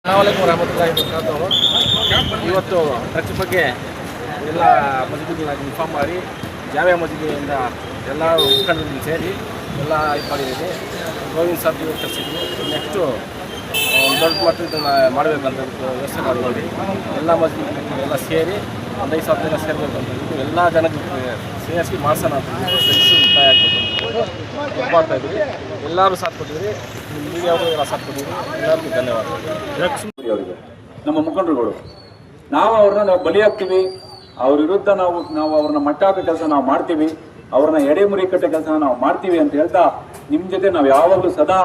ಅಸ್ಸಲಾಮುಅಲೈಕುಂ ವರಹಮತುಲ್ಲಾಹಿ ವಬರಕಾತುಹು. ಇವತ್ತು ಡ್ರಗ್ಸ್ ಬಗ್ಗೆ ಎಲ್ಲ ಮಸೀದಿಗಳಾಗಿ ಇನ್ಫಾರ್ಮ್ ಮಾಡಿ ಜಾಮಿಯಾ ಮಸೀದಿಯಿಂದ ಎಲ್ಲ ಮುಖಂಡರಲ್ಲಿ ಸೇರಿ ಎಲ್ಲ ಇದು ಮಾಡಿದ್ದೀವಿ. ಗೋವಿಂದ್ ಸಾಬ್ಗೆ ಕಳಿಸಿದ್ವಿ. ನೆಕ್ಸ್ಟು ದೊಡ್ಡ ಮಟ್ಟದಲ್ಲಿ ಮಾಡಬೇಕಂತ ವ್ಯವಸ್ಥೆ ಮಾಡಿ ಎಲ್ಲ ಮಸೀದಿ ಎಲ್ಲ ಸೇರಿ ಒಂದು 5,000 ಜನ ಸೇರಬೇಕು ಅಂತ ಎಲ್ಲ ಜನಕ್ಕೆ ಸೇರಿಸಿ ಮಾಡ್ಸೋಣ ಅಂತ ಡ್ರಗ್ಸ್ ಉಳಿತಾಯ ಆಗಬೇಕು ಮಾಡ್ತಾಯಿದ್ವಿ. ಎಲ್ಲರೂ ಸಾಥ್ ಕೊಟ್ಟಿದ್ವಿ, ಮೀಡಿಯಾವರು ಎಲ್ಲ ಸಾಥ್ ಕೊಟ್ಟಿದ್ವಿ. ಎಲ್ಲರಿಗೂ ಧನ್ಯವಾದ. ಡ್ರಗ್ಸ್ ಅವರಿಗೆ ನಮ್ಮ ಮುಖಂಡರುಗಳು ನಾವು ಅವ್ರನ್ನ ಬಲಿಯಾಗ್ತೀವಿ, ಅವ್ರ ವಿರುದ್ಧ ನಾವು ಅವ್ರನ್ನ ಮಟ್ಟ ಹಾಕೋ ಕೆಲಸ ನಾವು ಮಾಡ್ತೀವಿ, ಅವ್ರನ್ನ ಎಡೆಮುರಿ ಕಟ್ಟೋ ಕೆಲಸ ನಾವು ಮಾಡ್ತೀವಿ ಅಂತ ಹೇಳ್ತಾ ನಿಮ್ಮ ಜೊತೆ ನಾವು ಯಾವಾಗಲೂ ಸದಾ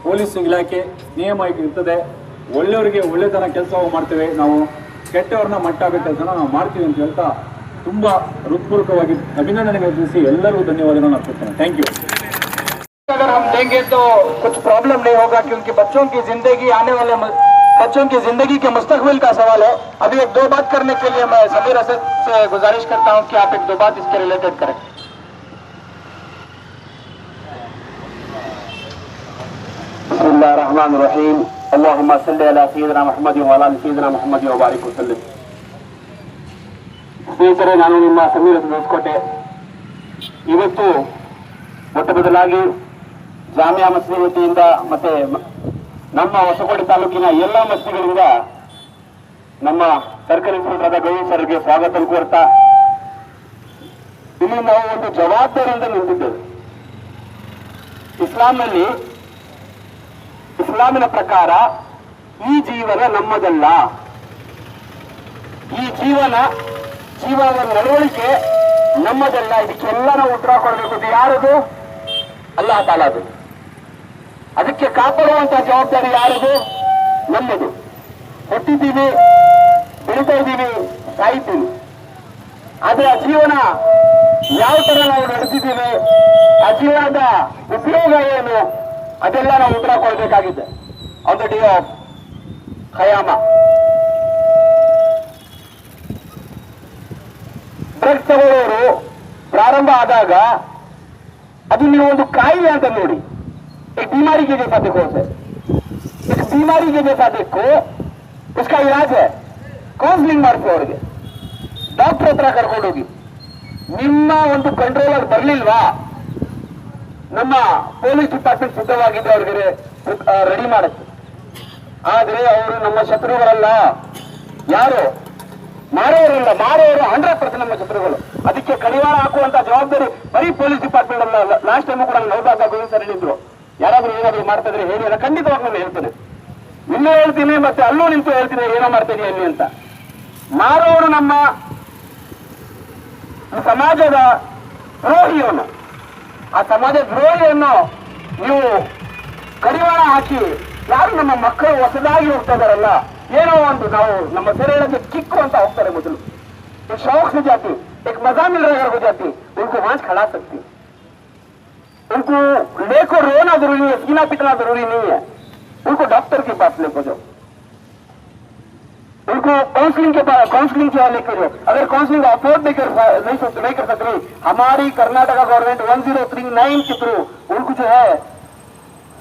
ಪೊಲೀಸ್ ಇಲಾಖೆ ನಿಯಮ ಇರ್ತದೆ. ಒಳ್ಳೆಯವರಿಗೆ ಒಳ್ಳೆತನ ಕೆಲಸ ಮಾಡ್ತೇವೆ, ನಾವು ಕೆಟ್ಟವ್ರನ್ನ ಮಟ್ಟ ಹಾಕೋ ಕೆಲಸನ ನಾವು ಮಾಡ್ತೀವಿ ಅಂತ ಹೇಳ್ತಾ ತುಂಬ ಹೃತ್ಪೂರ್ವಕವಾಗಿ ಅಭಿನಂದನೆಗಳು ತಿಳಿಸಿ ಎಲ್ಲರಿಗೂ ಧನ್ಯವಾದಗಳನ್ನು ನಾನು ಕೊಡ್ತೇನೆ. Thank you. अगर हम देंगे तो कुछ प्रॉब्लम नहीं होगा, क्योंकि बच्चों की जिंदगी आने वाले बच्चों की जिंदगी के मुस्तकबिल का सवाल है. अभी एक दो बात करने के लिए मैं समीर असद से गुजारिश करता हूं कि आप एक दो बात इसके रिलेटेड करें. बिस्मिल्लाहिर्रहमानिर्रहीम. अल्लाहुम्मा सल्ली अला सय्यिदिना मुहम्मद व अला सय्यिदिना मुहम्मद व बारिक वसल्लिम. ಸ್ನೇಹಿತರೆ, ನಾನು ನಿಮ್ಮ ಸಮೀರ್ ಅಸದ್ ಹೊಸಕೋಟೆ. ಇವತ್ತು ಮೊಟ್ಟ ಮೊದಲಾಗಿ ಜಾಮಿಯಾ ಮಸೀದಿ ವತಿಯಿಂದ ಮತ್ತೆ ನಮ್ಮ ಹೊಸಕೋಟೆ ತಾಲೂಕಿನ ಎಲ್ಲ ಮಸೀದಿಗಳಿಂದ ನಮ್ಮ ಸರ್ಕಲ್ ಇನ್ಸ್ಪೆಕ್ಟರ್ ಗೋವಿಂದ್ ಸರ್ಗೆ ಸ್ವಾಗತ ಕೋರ್ತಾ ಇಲ್ಲಿ ನಾವು ಒಂದು ಜವಾಬ್ದಾರಿಯಿಂದ ನಿಂತಿದ್ದೇವೆ. ಇಸ್ಲಾಮಿನ ಪ್ರಕಾರ ಈ ಜೀವನ ನಮ್ಮದಲ್ಲ. ಈ ಜೀವನದ ನಡವಳಿಕೆ ನಮ್ಮದಲ್ಲ. ಇದಕ್ಕೆಲ್ಲ ನಾವು ಉತ್ತರ ಕೊಡಬೇಕು. ಇದು ಯಾರದು? ಅಲ್ಲಾಹ್ ತಾಲಾದು. ಅದಕ್ಕೆ ಕಾಪಾಡುವಂತಹ ಜವಾಬ್ದಾರಿ ಯಾರದು? ನಮ್ಮದು. ಹುಟ್ಟಿದ್ದೀವಿ, ಬೆಳೀತಾ ಇದ್ದೀವಿ, ಸಾಯ್ತೀವಿ. ಆದ್ರೆ ಆ ಜೀವನ ಯಾವ ತರ ನಾವು ನಡೆಸಿದ್ದೀವಿ, ಆ ಜೀವನದ ಉಪಯೋಗ ಏನು, ಅದೆಲ್ಲ ನಾವು ಉತ್ತರ ಕೊಡಬೇಕಾಗಿದೆ ಆನ್ ದ ಡೇ ಆಫ್ ಖಯಾಮ. ಡ್ರಗ್ಸ್ ತಗೊಳ್ಳೋರು ಪ್ರಾರಂಭ ಆದಾಗ ಅದು ನೀವು ಒಂದು ಕಾಯಿಲೆ ಅಂತ ನೋಡಿ. एक बीमारी के जैसा देखो उसे, एक बीमारी के जैसा देखो. उसका इलाज है ಕೌನ್ಸಿಲಿಂಗ್ ಮಾಡಿಸಿ, ಅವ್ರಿಗೆ ಡಾಕ್ಟರ್ ಹತ್ರ ಕರ್ಕೊಂಡೋಗಿ. ನಿಮ್ಮ ಒಂದು ಕಂಟ್ರೋಲರ್ ಬರ್ಲಿಲ್ವಾ, ನಮ್ಮ ಪೊಲೀಸ್ ಡಿಪಾರ್ಟ್ಮೆಂಟ್ ಸಿದ್ಧವಾಗಿದೆ ಅವ್ರಿಗೆ ರೆಡಿ ಮಾಡುತ್ತೆ. ಆದ್ರೆ ಅವರು ನಮ್ಮ ಶತ್ರುಗಳಲ್ಲ. ಯಾರು? ಮಾರೋರಲ್ಲ. ಮಾರೋರು 100% ನಮ್ಮ ಶತ್ರುಗಳು. ಅದಕ್ಕೆ ಕಡಿವಾಣ ಹಾಕುವಂತ ಜವಾಬ್ದಾರಿ ಬರೀ ಪೊಲೀಸ್ ಡಿಪಾರ್ಟ್ಮೆಂಟ್ ಅಲ್ಲ. ಲಾಸ್ಟ್ ಟೈಮ್ ಕೂಡ ನೌದಾಗ ಗೋವಿಂದ್ ಸರ್ ಹೇಳಿದ್ರು, ಯಾರಾದ್ರೂ ಏನಾದ್ರು ಮಾಡ್ತಾ ಇದ್ರೆ ಹೇಳಿ ಅಂತ. ಖಂಡಿತವಾಗಿ ನಾನು ಹೇಳ್ತೇನೆ, ಇಲ್ಲೂ ಹೇಳ್ತೀನಿ ಮತ್ತೆ ಅಲ್ಲೂ ನಿಂತು ಹೇಳ್ತೀನಿ ಏನೋ ಮಾಡ್ತಾ ಇದೀಯ ಅಲ್ಲಿ ಅಂತ. ಮಾರೋರು ನಮ್ಮ ಸಮಾಜದ ದ್ರೋಹಿಯನ್ನು, ಆ ಸಮಾಜ ದ್ರೋಹಿಯನ್ನು ನೀವು ಕಡಿವಾಣ ಹಾಕಿ, ಯಾರು ನಮ್ಮ ಮಕ್ಕಳು ಹೊಸದಾಗಿ ಹೋಗ್ತಾ ಇದಾರಲ್ಲ, ಏನೋ ಒಂದು ನಾವು ನಮ್ಮ ಸೆರೆಯೊಳಗೆ ಕಿಕ್ಕು ಅಂತ ಹೋಗ್ತಾರೆ. ಮೊದಲು एक शौक से जाती, एक मजा मिल रहा हो जाती, उनको वहां खड़ा सकती. उनको लेको रोना जरूरी है, सीना पिटना जरूरी नहीं है. उनको डॉक्टर के पास लेको जाओ, उनको काउंसलिंग के लेकर जाओ. अगर काउंसलिंग अफोर्ड नहीं कर सकते, हमारी कर्नाटका गवर्नमेंट 1039 के थ्रू उनको जो है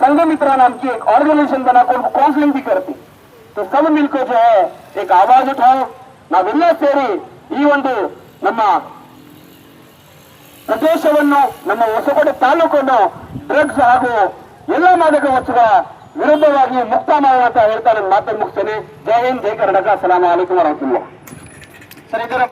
संघमित्रा नाम की एक ऑर्गेनाइजेशन बनाकर उनको काउंसलिंग भी करती. तो सब मिलकर जो है एक आवाज उठाओ. ನಾವೆಲ್ಲ ಸೇರಿ ಈ ಒಂದು ನಮ್ಮ ಪ್ರದೇಶವನ್ನು, ನಮ್ಮ ಹೊಸಕೋಟೆ ತಾಲೂಕನ್ನು ಡ್ರಗ್ಸ್ ಹಾಗೂ ಎಲ್ಲ ಮಾದಕ ವಸ್ತುಗಳ ವಿರುದ್ಧವಾಗಿ ಮುಕ್ತ ಮಾಡೋಣ ಅಂತ ಹೇಳ್ತಾ ನನ್ನ ಮಾತನ್ನು ಮುಗಿಸ್ತೇನೆ. ಜೈ ಹಿಂದ್, ಜೈ ಕರ್ನಾಟಕ. ಅಸ್ಸಲಾಮು ಅಲೈಕುಂ ವರಹಮತುಲ್ಲಾಹ್. ಸರ್, ಇದರ